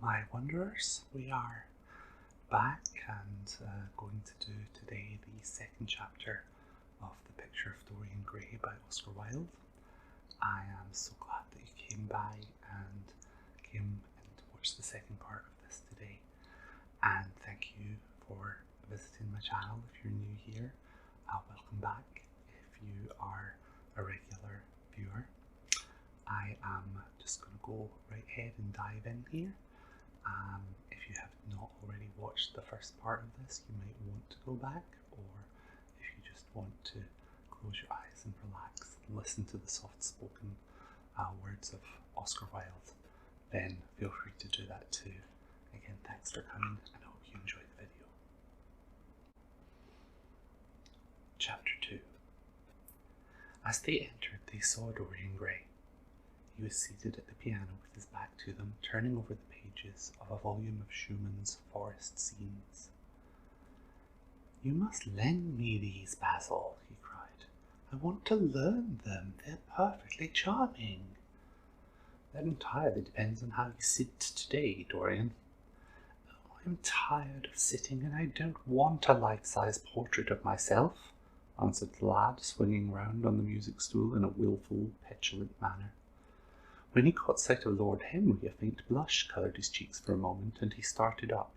my wanderers, we are back and going to do today the second chapter of The Picture of Dorian Gray by Oscar Wilde. I am so glad that you came by and came and watched the second part of this today, and thank you for visiting my channel. If you're new here, welcome back. If you are a regular viewer, I am just going to go right ahead and dive in here. If you have not already watched the first part of this, you might want to go back, or if you just want to close your eyes and relax and listen to the soft-spoken words of Oscar Wilde, then feel free to do that too. Again, thanks for coming, and I hope you enjoy the video. Chapter 2. As they entered, they saw Dorian Gray. He was seated at the piano with his back to them, turning over the pages of a volume of Schumann's Forest Scenes. "You must lend me these, Basil," he cried. "I want to learn them. They're perfectly charming." "That entirely depends on how you sit today, Dorian." "Oh, I'm tired of sitting, and I don't want a life-size portrait of myself," answered the lad, swinging round on the music stool in a wilful, petulant manner. When he caught sight of Lord Henry, a faint blush coloured his cheeks for a moment, and he started up.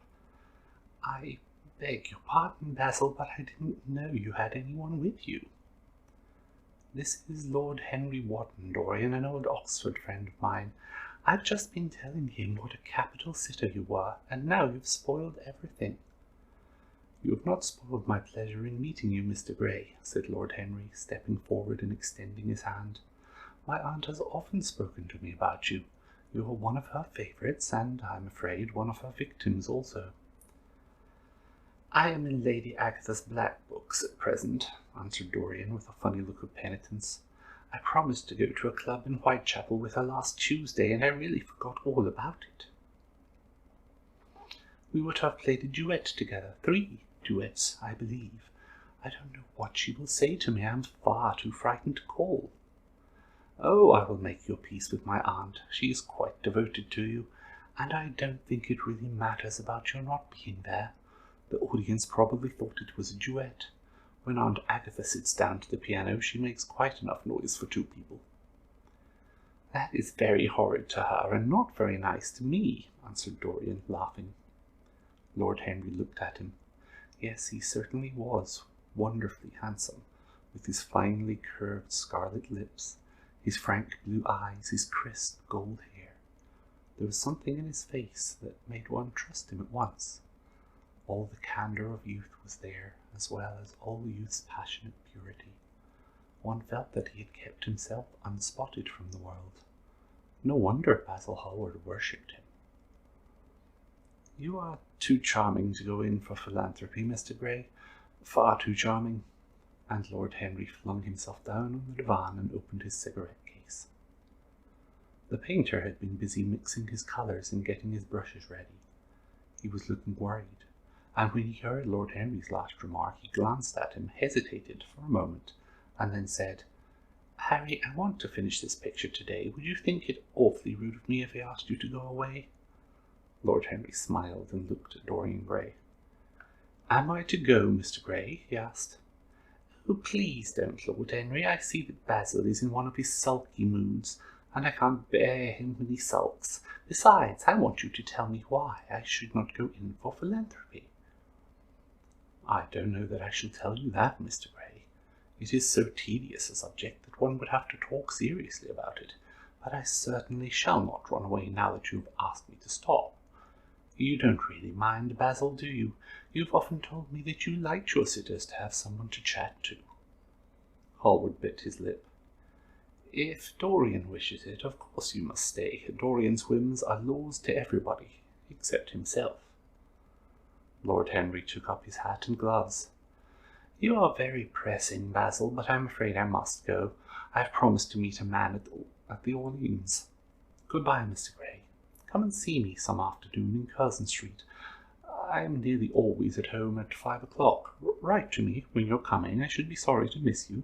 "I beg your pardon, Basil, but I didn't know you had anyone with you." "This is Lord Henry Wotton, Dorian, an old Oxford friend of mine. I've just been telling him what a capital sitter you were, and now you've spoiled everything." "You have not spoiled my pleasure in meeting you, Mr. Gray," said Lord Henry, stepping forward and extending his hand. "My aunt has often spoken to me about you. You are one of her favourites, and, I'm afraid, one of her victims also." "I am in Lady Agatha's black books at present," answered Dorian with a funny look of penitence. "I promised to go to a club in Whitechapel with her last Tuesday, and I really forgot all about it." "We were to have played a duet together, 3 duets, I believe. I don't know what she will say to me. I am far too frightened to call." "Oh, I will make your peace with my aunt. She is quite devoted to you, and I don't think it really matters about your not being there. The audience probably thought it was a duet. When Aunt Agatha sits down to the piano, she makes quite enough noise for 2 people." "That is very horrid to her, and not very nice to me," answered Dorian, laughing. Lord Henry looked at him. Yes, he certainly was wonderfully handsome, with his finely curved scarlet lips, his frank blue eyes, his crisp gold hair. There was something in his face that made one trust him at once. All the candour of youth was there, as well as all youth's passionate purity. One felt that he had kept himself unspotted from the world. No wonder Basil Hallward worshipped him. "You are too charming to go in for philanthropy, Mr. Gray. Far too charming." And Lord Henry flung himself down on the divan and opened his cigarette case. The painter had been busy mixing his colours and getting his brushes ready. He was looking worried, and when he heard Lord Henry's last remark, he glanced at him, hesitated for a moment, and then said, "Harry, I want to finish this picture today. Would you think it awfully rude of me if I asked you to go away?" Lord Henry smiled and looked at Dorian Gray. "Am I to go, Mr. Gray?" he asked. "Oh, please don't, Lord Henry. I see that Basil is in one of his sulky moods, and I can't bear him when he sulks. Besides, I want you to tell me why I should not go in for philanthropy." "I don't know that I shall tell you that, Mr. Gray. It is so tedious a subject that one would have to talk seriously about it, but I certainly shall not run away now that you have asked me to stop. You don't really mind, Basil, do you? You've often told me that you liked your sitters to have someone to chat to." Hallward bit his lip. "If Dorian wishes it, of course you must stay. Dorian's whims are laws to everybody, except himself." Lord Henry took up his hat and gloves. "You are very pressing, Basil, but I'm afraid I must go. I've promised to meet a man at the Orleans. Goodbye, Mr. Gray. Come and see me some afternoon in Curzon Street. I am nearly always at home at 5 o'clock. Write to me when you're coming. I should be sorry to miss you."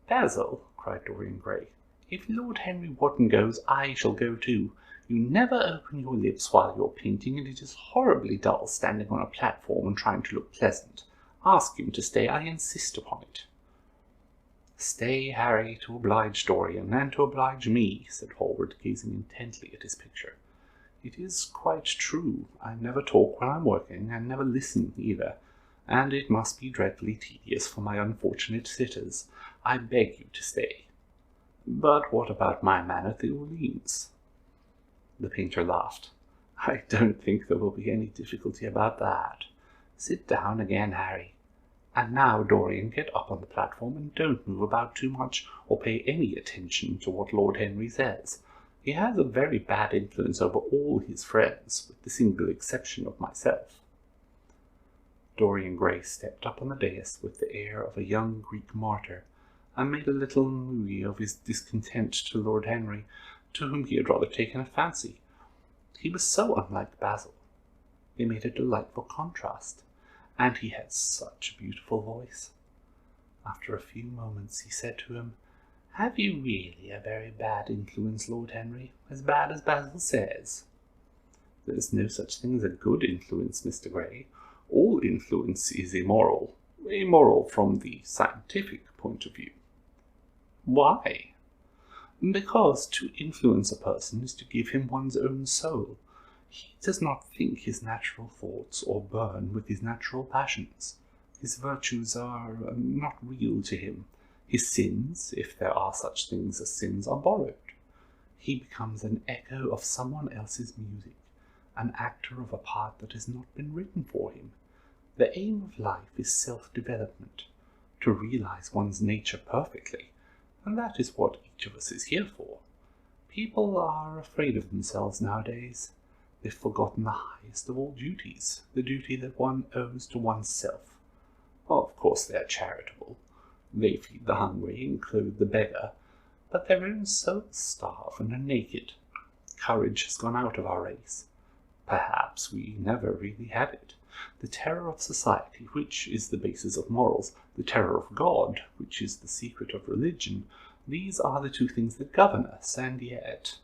"Basil," cried Dorian Gray, "if Lord Henry Wotton goes, I shall go too. You never open your lips while you're painting, and it is horribly dull standing on a platform and trying to look pleasant. Ask him to stay. I insist upon it." "Stay, Harry, to oblige Dorian, and to oblige me," said Hallward, gazing intently at his picture. "It is quite true. I never talk when I'm working, and never listen either, and it must be dreadfully tedious for my unfortunate sitters. I beg you to stay. But what about my man at the Orleans?" The painter laughed. "I don't think there will be any difficulty about that. Sit down again, Harry. And now, Dorian, get up on the platform and don't move about too much or pay any attention to what Lord Henry says. He has a very bad influence over all his friends, with the single exception of myself." Dorian Gray stepped up on the dais with the air of a young Greek martyr, and made a little moue of his discontent to Lord Henry, to whom he had rather taken a fancy. He was so unlike Basil. They made a delightful contrast, and he had such a beautiful voice. After a few moments he said to him, "Have you really a very bad influence, Lord Henry, as bad as Basil says?" "There's no such thing as a good influence, Mr. Gray. All influence is immoral. Immoral from the scientific point of view." "Why?" "Because to influence a person is to give him one's own soul. He does not think his natural thoughts or burn with his natural passions. His virtues are not real to him. His sins, if there are such things as sins, are borrowed. He becomes an echo of someone else's music, an actor of a part that has not been written for him. The aim of life is self-development, to realize one's nature perfectly, and that is what each of us is here for. People are afraid of themselves nowadays. They've forgotten the highest of all duties, the duty that one owes to oneself. Of course they are charitable. They feed the hungry and clothe the beggar, but their own souls starve and are naked. Courage has gone out of our race. Perhaps we never really had it. The terror of society, which is the basis of morals, the terror of God, which is the secret of religion, these are the two things that govern us, and yet—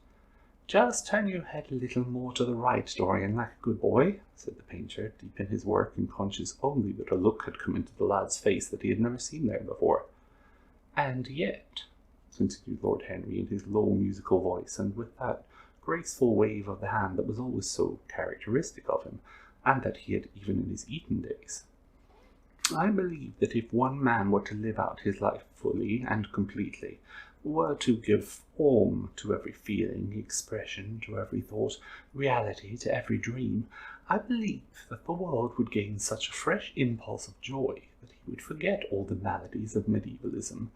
"Just turn your head a little more to the right, Dorian, like a good boy," said the painter, deep in his work and conscious only that a look had come into the lad's face that he had never seen there before. "And yet," continued Lord Henry in his low musical voice, and with that graceful wave of the hand that was always so characteristic of him, and that he had even in his Eton days, "I believe that if one man were to live out his life fully and completely, were to give form to every feeling, expression to every thought, reality to every dream, I believe that the world would gain such a fresh impulse of joy that he would forget all the maladies of medievalism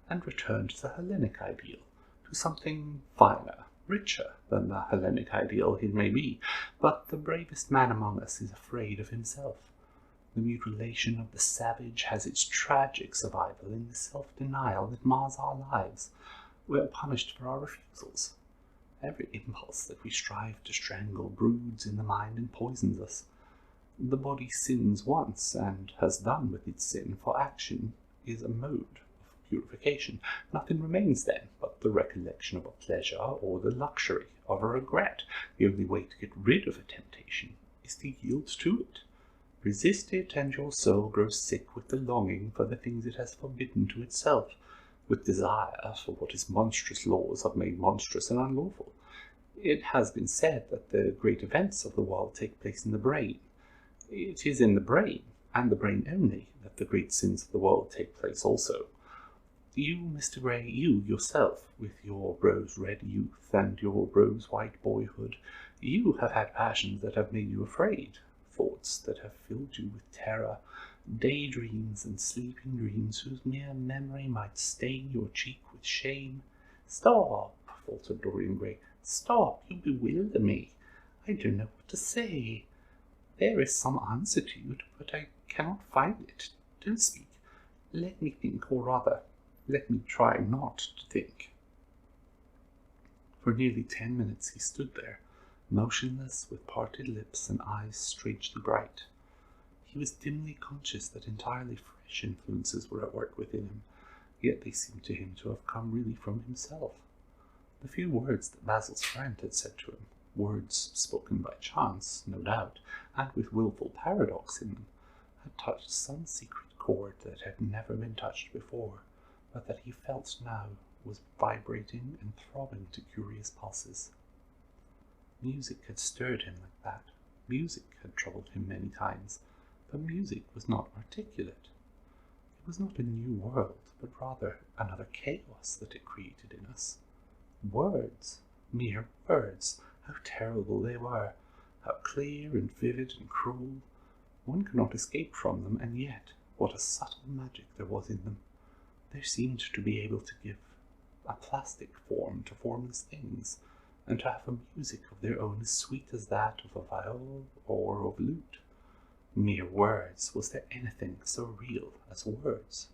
and return to the Hellenic ideal, to something finer, richer than the Hellenic ideal it may be. But the bravest man among us is afraid of himself. The mutilation of the savage has its tragic survival in the self-denial that mars our lives. We are punished for our refusals. Every impulse that we strive to strangle broods in the mind and poisons us. The body sins once, and has done with its sin, for action is a mode of purification. Nothing remains then but the recollection of a pleasure or the luxury of a regret. The only way to get rid of a temptation is to yield to it. Resist it, and your soul grows sick with the longing for the things it has forbidden to itself, with desire for what its monstrous laws have made monstrous and unlawful. It has been said that the great events of the world take place in the brain. It is in the brain, and the brain only, that the great sins of the world take place also. You, Mr. Gray, you yourself, with your rose-red youth and your rose-white boyhood, you have had passions that have made you afraid, thoughts that have filled you with terror, daydreams and sleeping dreams whose mere memory might stain your cheek with shame. "Stop," faltered Dorian Gray. "Stop, you bewilder me. I don't know what to say. There is some answer to it, but I cannot find it. Don't speak. Let me think, or rather, let me try not to think." For nearly 10 minutes he stood there, motionless, with parted lips and eyes strangely bright. He was dimly conscious that entirely fresh influences were at work within him, yet they seemed to him to have come really from himself. The few words that Basil's friend had said to him, Words spoken by chance, no doubt, and with wilful paradox in them, had touched some secret chord that had never been touched before, but that he felt now was vibrating and throbbing to curious pulses. Music had stirred him like that. Music had troubled him many times, but music was not articulate. It was not a new world, but rather another chaos that it created in us. Words, mere words, how terrible they were, how clear and vivid and cruel. One could not escape from them, and yet what a subtle magic there was in them. They seemed to be able to give a plastic form to formless things, and to have a music of their own as sweet as that of a viol or of lute. Mere words, was there anything so real as words?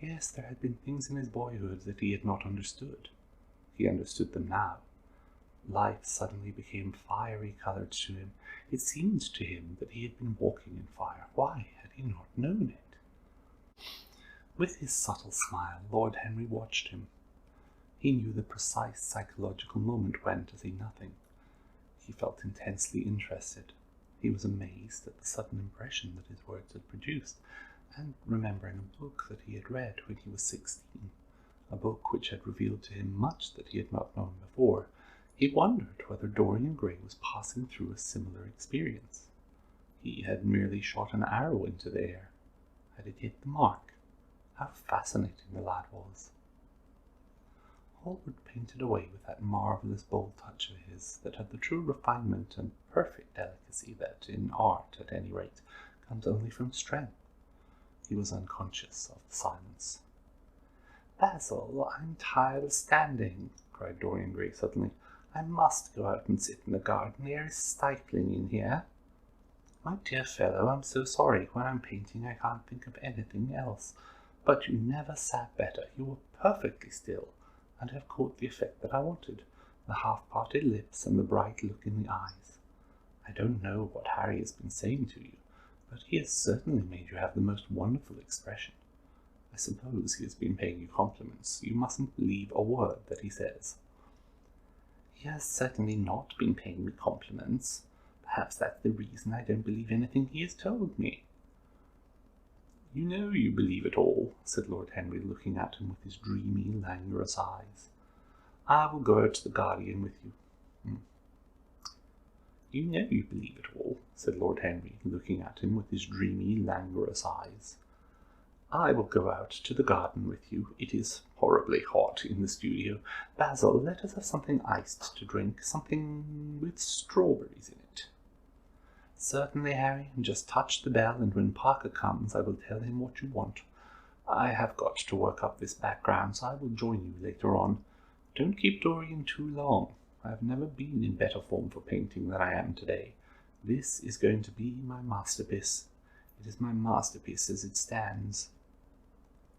Yes, there had been things in his boyhood that he had not understood. He understood them now. Life suddenly became fiery-coloured to him. It seemed to him that he had been walking in fire. Why had he not known it? With his subtle smile, Lord Henry watched him. He knew the precise psychological moment when to say nothing. He felt intensely interested. He was amazed at the sudden impression that his words had produced, and remembering a book that he had read when he was 16, a book which had revealed to him much that he had not known before, he wondered whether Dorian Gray was passing through a similar experience. He had merely shot an arrow into the air. Had it hit the mark? How fascinating the lad was! Hallward painted away with that marvellous bold touch of his that had the true refinement and perfect delicacy that, in art at any rate, comes only from strength. He was unconscious of the silence. "Basil, I'm tired of standing," cried Dorian Gray suddenly. "I must go out and sit in the garden. The air is stifling in here." "My dear fellow, I'm so sorry. When I'm painting I can't think of anything else. But you never sat better. You were perfectly still, and have caught the effect that I wanted, the half-parted lips and the bright look in the eyes. I don't know what Harry has been saying to you, but he has certainly made you have the most wonderful expression. I suppose he has been paying you compliments. You mustn't believe a word that he says." "He has certainly not been paying me compliments. Perhaps that's the reason I don't believe anything he has told me." "You know you believe it all," said Lord Henry, looking at him with his dreamy, languorous eyes. "I will go out to the Guardian with you." "You know you believe it all," said Lord Henry, looking at him with his dreamy, languorous eyes. "I will go out to the garden with you. It is horribly hot in the studio. Basil, let us have something iced to drink, something with strawberries in it." "Certainly, Harry. Just touch the bell, and when Parker comes I will tell him what you want. I have got to work up this background, so I will join you later on. Don't keep Dorian too long. I have never been in better form for painting than I am today. This is going to be my masterpiece. It is my masterpiece as it stands."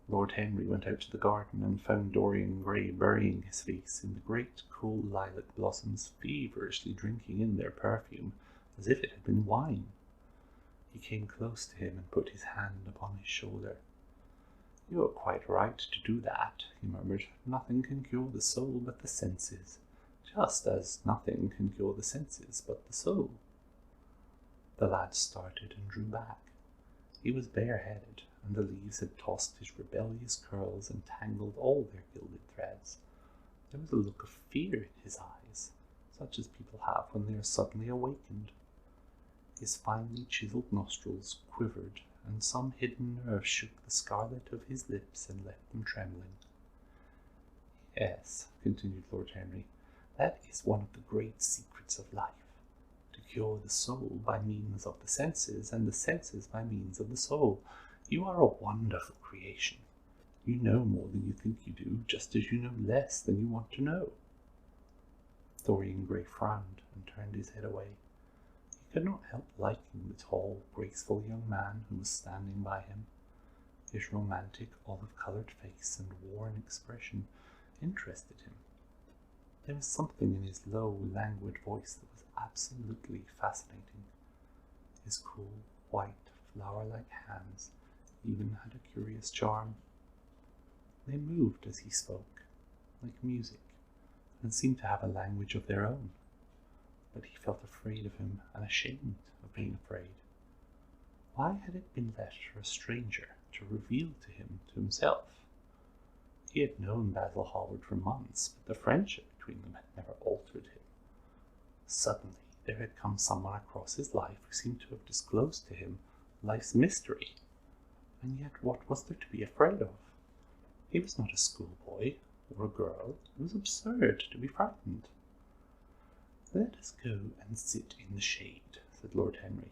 Lord Henry went out to the garden and found Dorian Gray burying his face in the great cool lilac blossoms, feverishly drinking in their perfume as if it had been wine. He came close to him and put his hand upon his shoulder. "You are quite right to do that," he murmured. "Nothing can cure the soul but the senses, just as nothing can cure the senses but the soul." The lad started and drew back. He was bareheaded, and the leaves had tossed his rebellious curls and tangled all their gilded threads. There was a look of fear in his eyes, such as people have when they are suddenly awakened. His finely chiselled nostrils quivered, and some hidden nerve shook the scarlet of his lips and left them trembling. "Yes," continued Lord Henry, "that is one of the great secrets of life, to cure the soul by means of the senses, and the senses by means of the soul. You are a wonderful creation. You know more than you think you do, just as you know less than you want to know." Dorian Gray frowned and turned his head away. He could not help liking the tall, graceful young man who was standing by him. His romantic, olive-coloured face and worn expression interested him. There was something in his low, languid voice that was absolutely fascinating. His cool, white, flower-like hands even had a curious charm. They moved as he spoke, like music, and seemed to have a language of their own. But he felt afraid of him and ashamed of being afraid. Why had it been left for a stranger to reveal to himself? He had known Basil Hallward for months, but the friendship between them had never altered him. Suddenly there had come someone across his life who seemed to have disclosed to him life's mystery. And yet what was there to be afraid of? He was not a schoolboy or a girl. It was absurd to be frightened. "Let us go and sit in the shade," said Lord Henry.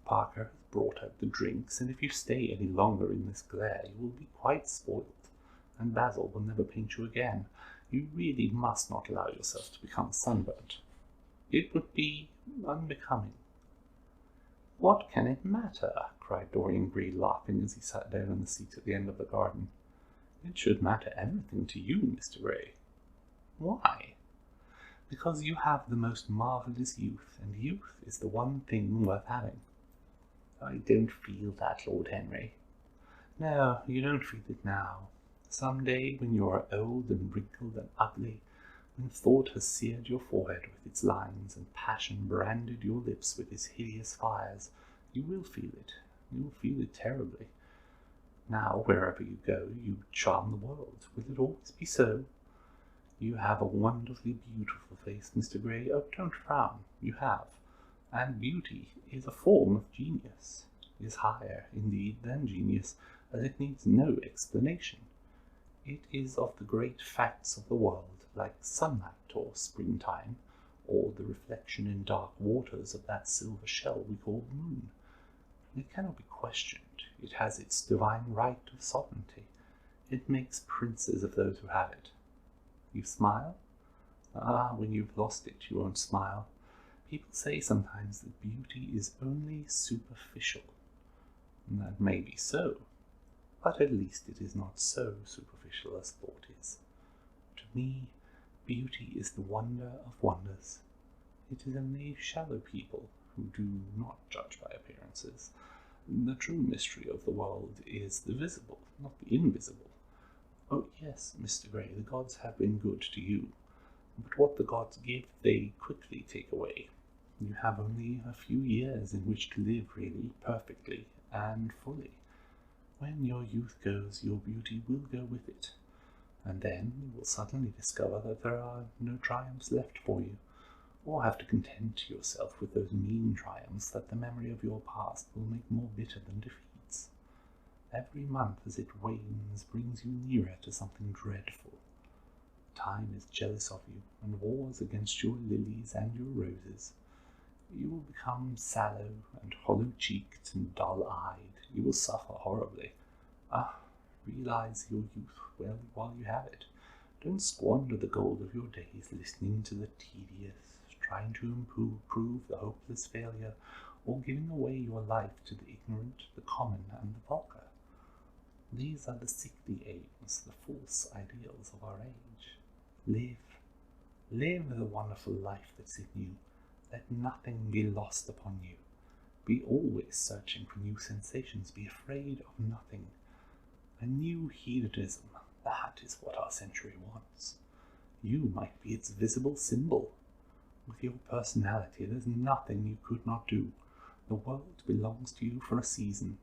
"Parker has brought out the drinks, and if you stay any longer in this glare you will be quite spoilt, and Basil will never paint you again. You really must not allow yourself to become sunburnt. It would be unbecoming." "What can it matter?" cried Dorian Gray, laughing as he sat down on the seat at the end of the garden. "It should matter everything to you, Mr. Gray." "Why?" "Because you have the most marvellous youth, and youth is the one thing worth having." "I don't feel that, Lord Henry." "No, you don't feel it now. Some day, when you are old and wrinkled and ugly, when thought has seared your forehead with its lines, and passion branded your lips with its hideous fires, you will feel it. You will feel it terribly. Now, wherever you go, you charm the world. Will it always be so? You have a wonderfully beautiful face, Mr. Gray. Oh, don't frown. You have. And beauty is a form of genius, is higher, indeed, than genius, as it needs no explanation. It is of the great facts of the world, like sunlight or springtime, or the reflection in dark waters of that silver shell we call the moon. It cannot be questioned. It has its divine right of sovereignty. It makes princes of those who have it. You smile? Ah, when you've lost it, you won't smile. People say sometimes that beauty is only superficial. And that may be so, but at least it is not so superficial as thought is. To me, beauty is the wonder of wonders. It is only shallow people who do not judge by appearances. The true mystery of the world is the visible, not the invisible. Oh yes, Mr. Gray, the gods have been good to you, but what the gods give they quickly take away. You have only a few years in which to live really, perfectly, and fully. When your youth goes, your beauty will go with it, and then you will suddenly discover that there are no triumphs left for you, or have to content yourself with those mean triumphs that the memory of your past will make more bitter than defeats. Every month as it wanes brings you nearer to something dreadful. Time is jealous of you, and wars against your lilies and your roses. You will become sallow and hollow-cheeked and dull-eyed. You will suffer horribly. Ah, realize your youth well while you have it. Don't squander the gold of your days listening to the tedious, trying to improve the hopeless failure, or giving away your life to the ignorant, the common, and the vulgar. These are the sickly aims, the false ideals of our age. Live the wonderful life that's in you. Let nothing be lost upon you. Be always searching for new sensations. Be afraid of nothing. A new hedonism, that is what our century wants. You might be its visible symbol. With your personality, there's nothing you could not do. The world belongs to you for a season.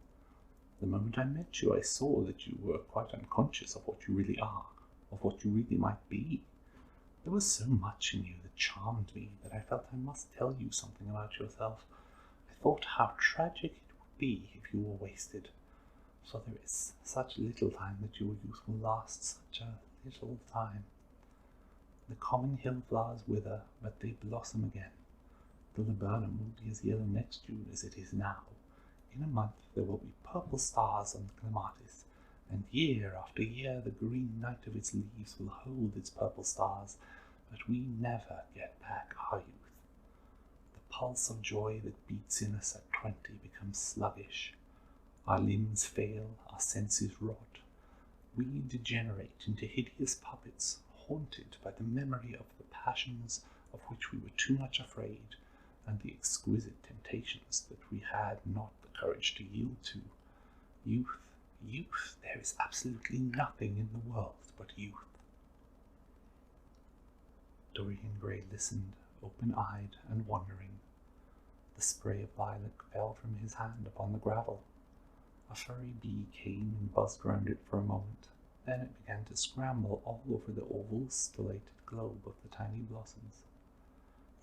The moment I met you, I saw that you were quite unconscious of what you really are, of what you really might be. There was so much in you that charmed me that I felt I must tell you something about yourself. I thought how tragic it would be if you were wasted. For there is such little time that your youth will last, such a little time. The common hill flowers wither, but they blossom again. The laburnum will be as yellow next June as it is now. In a month there will be purple stars on the clematis, and year after year the green night of its leaves will hold its purple stars, but we never get back our youth. The pulse of joy that beats in us at 20 becomes sluggish. Our limbs fail, our senses rot. We degenerate into hideous puppets, haunted by the memory of the passions of which we were too much afraid, and the exquisite temptations that we had not the courage to yield to. Youth, there is absolutely nothing in the world but youth. Dorian Gray listened, open-eyed and wondering. The spray of lilac fell from his hand upon the gravel. A furry bee came and buzzed round it for a moment. Then it began to scramble all over the oval, stellated globe of the tiny blossoms.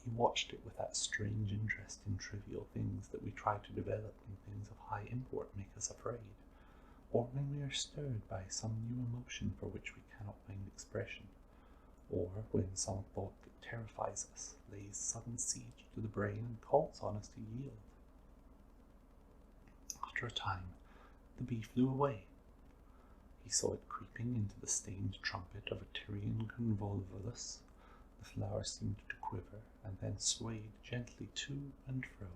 He watched it with that strange interest in trivial things that we try to develop when things of high import make us afraid, or when we are stirred by some new emotion for which we cannot find expression, or when some thought that terrifies us lays sudden siege to the brain and calls on us to yield. After a time, the bee flew away. He saw it creeping into the stained trumpet of a Tyrian convolvulus. The flower seemed to quiver, and then swayed gently to and fro.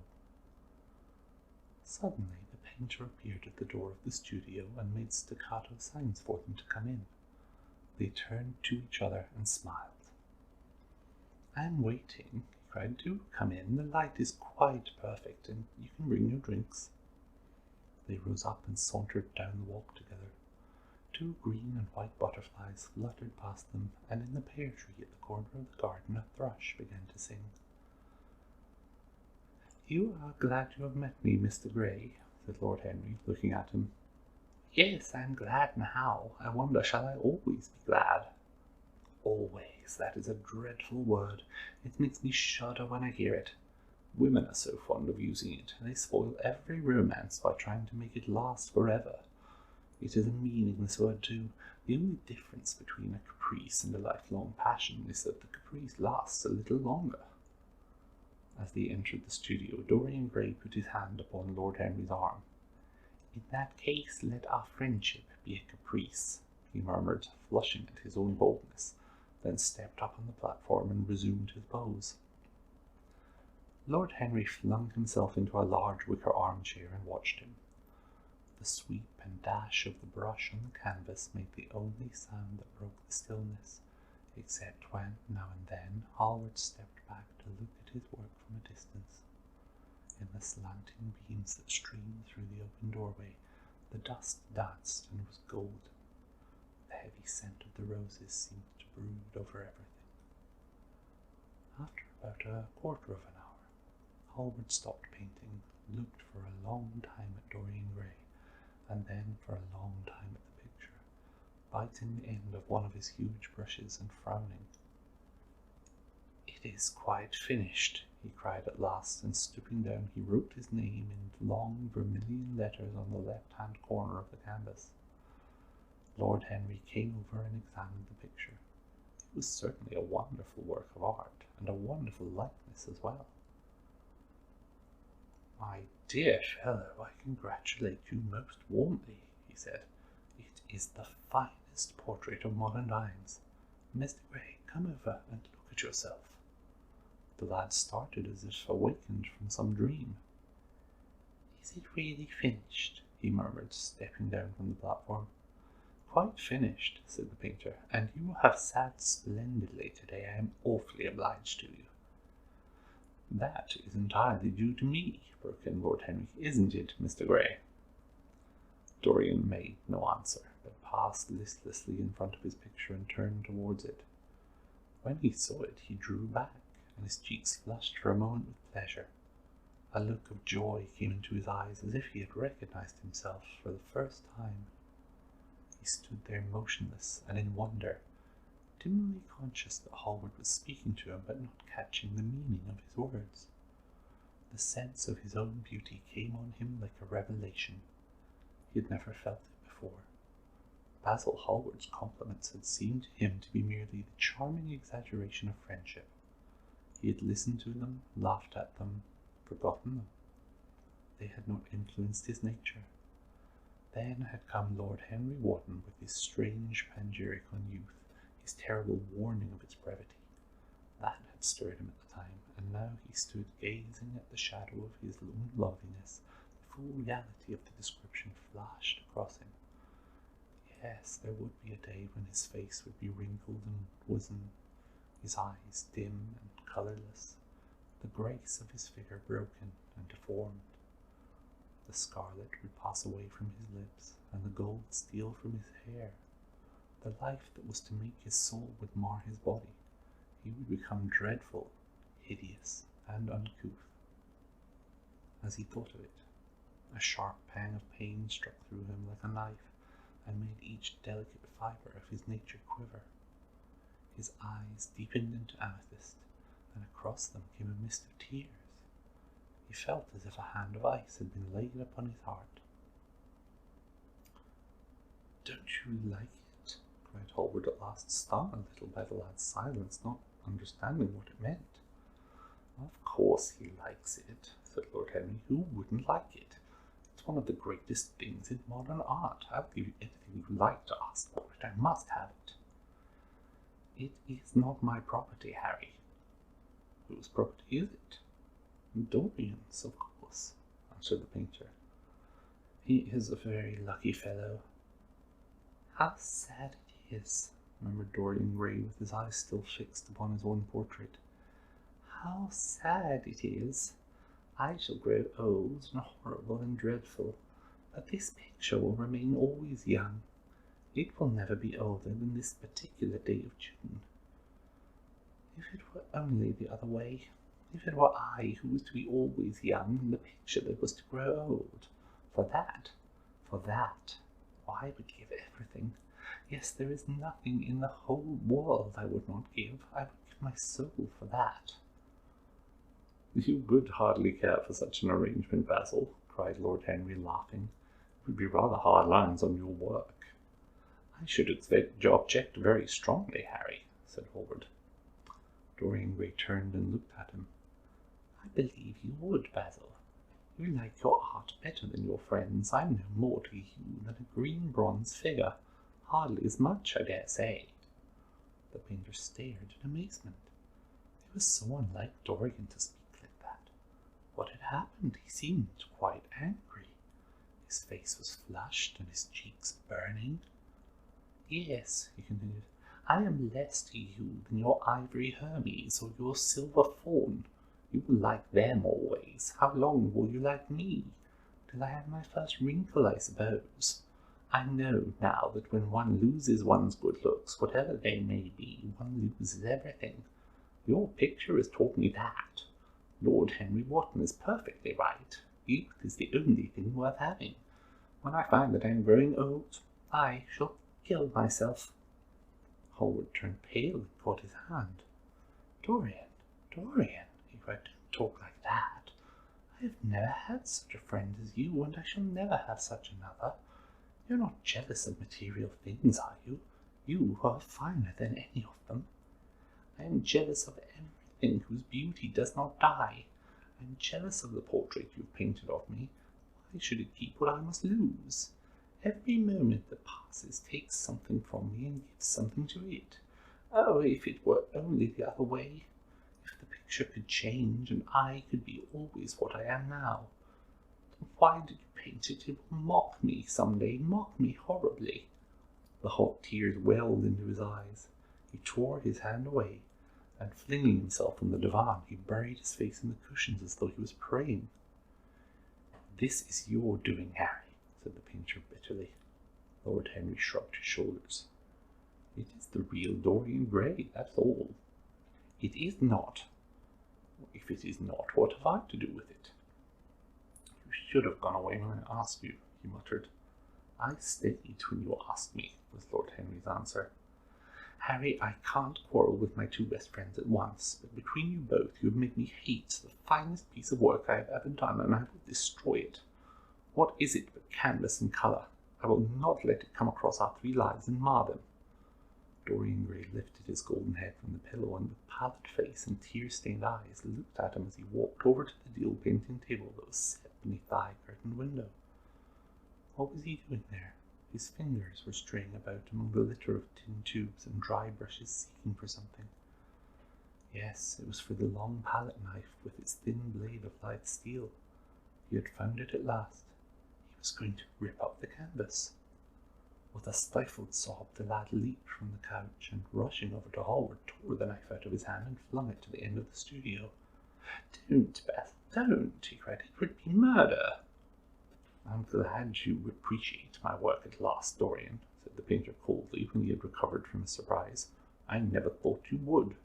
Suddenly the painter appeared at the door of the studio and made staccato signs for them to come in. They turned to each other and smiled. "I am waiting," he cried. "Do come in. The light is quite perfect, and you can bring your drinks." They rose up and sauntered down the walk together. 2 green and white butterflies fluttered past them, and in the pear tree at the corner of the garden a thrush began to sing. "You are glad to have met me, Mr. Gray," said Lord Henry, looking at him. "Yes, I am glad now. I wonder, shall I always be glad?" "Always. That is a dreadful word. It makes me shudder when I hear it. Women are so fond of using it. They spoil every romance by trying to make it last forever. It is a meaningless word, too. The only difference between a caprice and a lifelong passion is that the caprice lasts a little longer." As they entered the studio, Dorian Gray put his hand upon Lord Henry's arm. "In that case, let our friendship be a caprice," he murmured, flushing at his own boldness, then stepped up on the platform and resumed his pose. Lord Henry flung himself into a large wicker armchair and watched him. The sweep and dash of the brush on the canvas made the only sound that broke the stillness, except when, now and then, Hallward stepped back to look at his work from a distance. In the slanting beams that streamed through the open doorway, the dust danced and was golden. The heavy scent of the roses seemed to brood over everything. After about a quarter of an hour, Hallward stopped painting, looked for a long time at Dorian Gray, and then for a long time at the picture, biting the end of one of his huge brushes and frowning. "It is quite finished," he cried at last, and stooping down he wrote his name in long vermilion letters on the left-hand corner of the canvas. Lord Henry came over and examined the picture. It was certainly a wonderful work of art, and a wonderful likeness as well. "My dear fellow, I congratulate you most warmly," he said. "It is the finest portrait of modern times. Mr. Gray, come over and look at yourself." The lad started as if awakened from some dream. "Is it really finished?" he murmured, stepping down from the platform. "Quite finished," said the painter, "and you have sat splendidly today. I am awfully obliged to you." "That is entirely due to me," broke in Lord Henry. "Isn't it, Mr. Gray?" Dorian made no answer, but passed listlessly in front of his picture and turned towards it. When he saw it, he drew back, and his cheeks flushed for a moment with pleasure. A look of joy came into his eyes, as if he had recognized himself for the first time. He stood there motionless and in wonder, dimly conscious that Hallward was speaking to him, but not catching the meaning of his words. The sense of his own beauty came on him like a revelation. He had never felt it before. Basil Hallward's compliments had seemed to him to be merely the charming exaggeration of friendship. He had listened to them, laughed at them, forgotten them. They had not influenced his nature. Then had come Lord Henry Wotton with his strange panegyric on youth, his terrible warning of its brevity. That had stirred him at the time, and now he stood gazing at the shadow of his own loveliness. The full reality of the description flashed across him. Yes, there would be a day when his face would be wrinkled and wizen, his eyes dim and colourless, the grace of his figure broken and deformed. The scarlet would pass away from his lips, and the gold steal from his hair. The life that was to make his soul would mar his body. he would become dreadful, hideous, and uncouth. As he thought of it, a sharp pang of pain struck through him like a knife, and made each delicate fibre of his nature quiver. His eyes deepened into amethyst, and across them came a mist of tears. He felt as if a hand of ice had been laid upon his heart. "Don't you like it?" cried Hallward at last, stung a little by the lad's silence, not understanding what it meant. "Of course he likes it," said Lord Henry. "Who wouldn't like it? It's one of the greatest things in modern art. I'll give you anything you like to ask for it. I must have it." "It is not my property, Harry." "Whose property is it?" "Dorian's, of course," answered the painter. "He is a very lucky fellow." "How sad it is," murmured Dorian Gray, with his eyes still fixed upon his own portrait. "How sad it is! I shall grow old and horrible and dreadful, but this picture will remain always young. It will never be older than this particular day of June. If it were only the other way, if it were I who was to be always young, and the picture that was to grow old. For that, I would give everything. Yes, there is nothing in the whole world I would not give. I would give my soul for that." "You would hardly care for such an arrangement, Basil," cried Lord Henry, laughing. "It would be rather hard lines on your work." "I should object very strongly, Harry," said Hallward. Dorian Gray turned and looked at him. "I believe you would, Basil. You like your art better than your friends. I'm no more to you than a green bronze figure. Hardly as much, I dare say." The painter stared in amazement. It was so unlike Dorian to speak like that. What had happened? He seemed quite angry. His face was flushed and his cheeks burning. "Yes," he continued, "I am less to you than your ivory Hermes or your silver fawn. You will like them always. How long will you like me? Till I have my first wrinkle, I suppose. I know now that when one loses one's good looks, whatever they may be, one loses everything. Your picture has taught me that. Lord Henry Wotton is perfectly right. Youth is the only thing worth having. When I find that I am growing old, I shall kill myself." Hallward turned pale and caught his hand. Dorian, he cried, "don't talk like that. I have never had such a friend as you, and I shall never have such another. You're not jealous of material things, are you? You are finer than any of them. I am jealous of everything whose beauty does not die. I am jealous of the portrait you've painted of me. Why should it keep what I must lose? Every moment that passes takes something from me and gives something to it. Oh, if it were only the other way! If the picture could change, and I could be always what I am now. Then why did you paint it? It will mock me some day, mock me horribly." The hot tears welled into his eyes. He tore his hand away, and flinging himself on the divan, he buried his face in the cushions as though he was praying. "This is your doing, Harry," said the painter bitterly. Lord Henry shrugged his shoulders. "It is the real Dorian Gray, that's all." "It is not." "If it is not, what have I to do with it?" "You should have gone away when I asked you," he muttered. "I stayed when you asked me," was Lord Henry's answer. "Harry, I can't quarrel with my two best friends at once, but between you both you have made me hate the finest piece of work I have ever done, and I will destroy it. What is it but canvas and colour? I will not let it come across our 3 lives and mar them." Dorian Gray lifted his golden head from the pillow, and with pallid face and tear-stained eyes looked at him as he walked over to the deal painting table that was set beneath the high-curtained window. What was he doing there? His fingers were straying about among the litter of tin tubes and dry brushes, seeking for something. Yes, it was for the long palette knife with its thin blade of light steel. He had found it at last. He was going to rip up the canvas. With a stifled sob, the lad leaped from the couch, and rushing over to Hallward, tore the knife out of his hand and flung it to the end of the studio. "Don't, Beth, don't," he cried. "It would be murder." "I'm glad you appreciate my work at last, Dorian," said the painter coldly, when he had recovered from his surprise. "I never thought you would."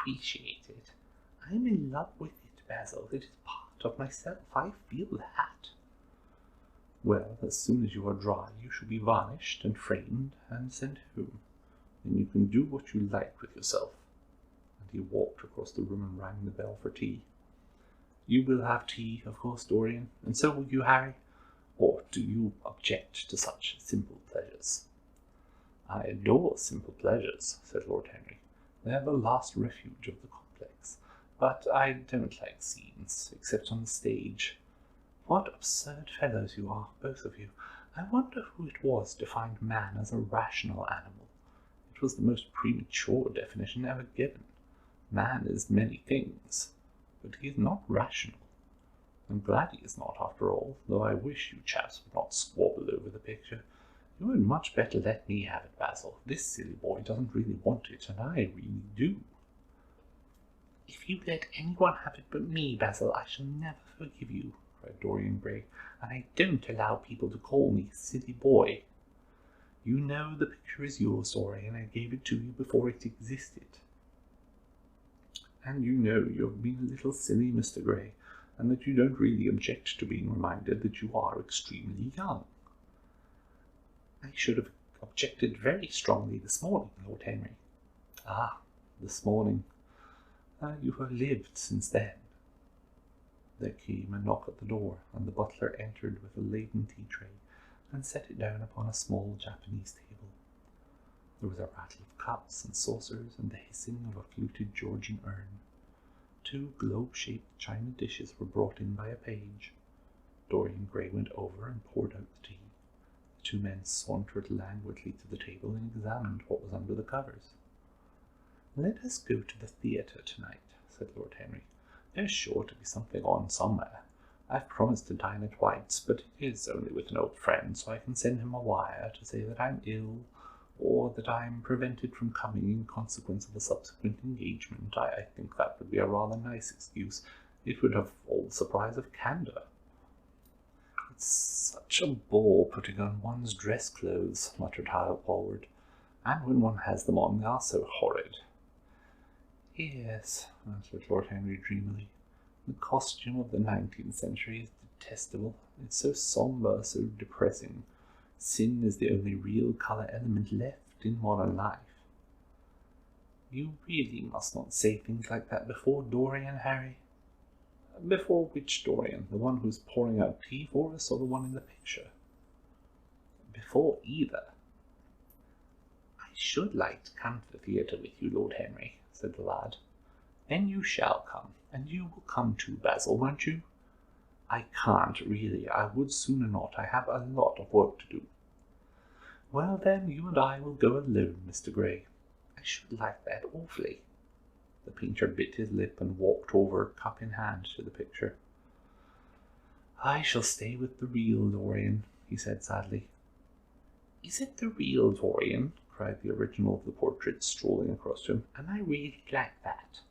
appreciate it. I am in love with it, Basil. It is part of myself. I feel that. Well, as soon as you are dry, you shall be varnished and framed and sent home. Then you can do what you like with yourself. And he walked across the room and rang the bell for tea. You will have tea, of course, Dorian, and so will you, Harry? Or do you object to such simple pleasures? I adore simple pleasures, said Lord Henry. They are the last refuge of the complex. But I don't like scenes, except on the stage. What absurd fellows you are, both of you. I wonder who it was defined man as a rational animal. It was the most premature definition ever given. Man is many things, but he is not rational. I'm glad he is not, after all, though I wish you chaps would not squabble over the picture. You would much better let me have it, Basil. This silly boy doesn't really want it, and I really do. If you let anyone have it but me, Basil, I shall never forgive you, cried Dorian Gray, and I don't allow people to call me silly boy. You know the picture is yours, Dorian. I gave it to you before it existed. And you know you have been a little silly, Mr. Gray, and that you don't really object to being reminded that you are extremely young. I should have objected very strongly this morning, Lord Henry. Ah, this morning. You have lived since then. There came a knock at the door, and the butler entered with a laden tea tray and set it down upon a small Japanese table. There was a rattle of cups and saucers and the hissing of a fluted Georgian urn. 2 globe-shaped china dishes were brought in by a page. Dorian Gray went over and poured out the tea. The 2 men sauntered languidly to the table and examined what was under the covers. "Let us go to the theatre tonight," said Lord Henry. "There's sure to be something on somewhere. I've promised to dine at White's, but it is only with an old friend, so I can send him a wire to say that I'm ill, or that I'm prevented from coming in consequence of a subsequent engagement. I think that would be a rather nice excuse. It would have all the surprise of candour." "It's such a bore putting on one's dress clothes," muttered Hallward, "and when one has them on, they are so horrid." "Yes," answered Lord Henry dreamily. "The costume of the 19th century is detestable. It's so sombre, so depressing. Sin is the only real colour element left in modern life." "You really must not say things like that before Dorian, Harry." "Before which Dorian? The one who's pouring out tea for us, or the one in the picture?" "Before either." "I should like to come to the theatre with you, Lord Henry," said the lad. "Then you shall come, and you will come too, Basil, won't you?" "I can't, really. I would sooner not. I have a lot of work to do." "Well, then, you and I will go alone, Mr. Gray." "I should like that awfully." The painter bit his lip and walked over, cup in hand, to the picture. "I shall stay with the real Dorian," he said sadly. "Is it the real Dorian?" cried the original of the portrait, strolling across to him. "Am I really like that?"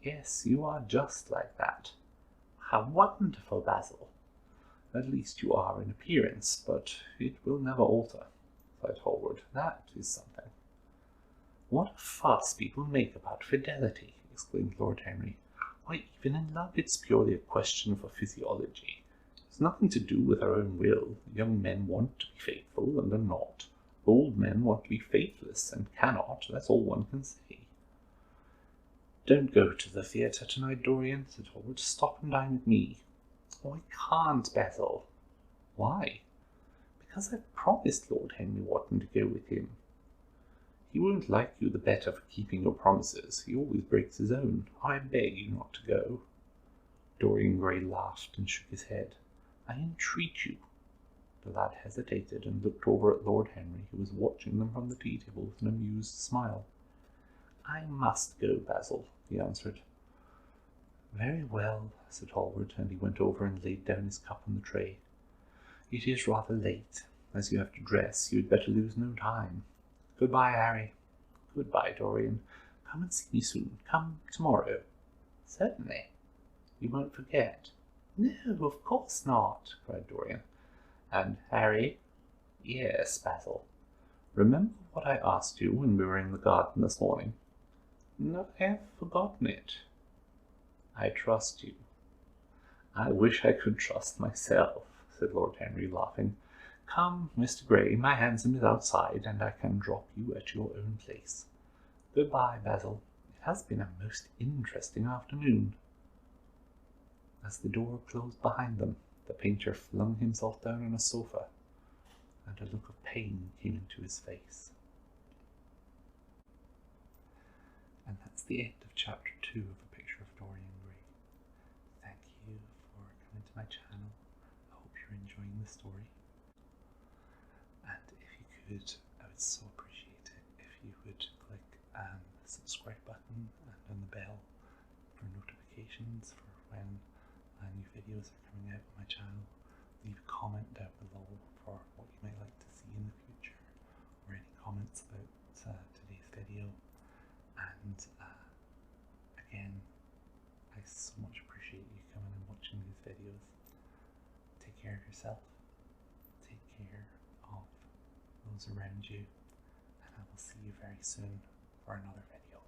"Yes, you are just like that." "How wonderful, Basil!" "At least you are in appearance, but it will never alter," sighed Hallward. "That is something." "What a fuss people make about fidelity!" exclaimed Lord Henry. "Why, even in love it's purely a question for physiology. It's nothing to do with our own will. Young men want to be faithful, and are not. Old men want to be faithless, and cannot. That's all one can say." "Don't go to the theatre tonight, Dorian," said Hallward. "Stop and dine with me." "Oh, I can't, Basil." "Why?" "Because I've promised Lord Henry Wotton to go with him." "He won't like you the better for keeping your promises. He always breaks his own. I beg you not to go." Dorian Gray laughed and shook his head. "I entreat you." The lad hesitated and looked over at Lord Henry, who was watching them from the tea-table with an amused smile. "I must go, Basil," he answered. "Very well," said Hallward, and he went over and laid down his cup on the tray. "It is rather late. As you have to dress, you had better lose no time. Good-bye, Harry." "Good-bye, Dorian. Come and see me soon. Come tomorrow." "Certainly." "You won't forget?" "No, of course not," cried Dorian. "And Harry?" "Yes, Basil." "Remember what I asked you when we were in the garden this morning?" No, I have forgotten it. I trust you. I wish I could trust myself, said Lord Henry, laughing. Come, Mr. Grey, my hansom is outside, and I can drop you at your own place. Goodbye, Basil. It has been a most interesting afternoon. As the door closed behind them, the painter flung himself down on a sofa, and a look of pain came into his face. And that's the end of chapter 2 of A Picture of Dorian Gray. Thank you for coming to my channel. I hope you're enjoying the story. And if you could, I would so appreciate it if you would click the subscribe button and on the bell for notifications for when new videos are coming out on my channel. Leave a comment down below for what you might like to see in the future, or any comments about today's video. And again, I so much appreciate you coming and watching these videos. Take care of yourself, take care of those around you, and I will see you very soon for another video.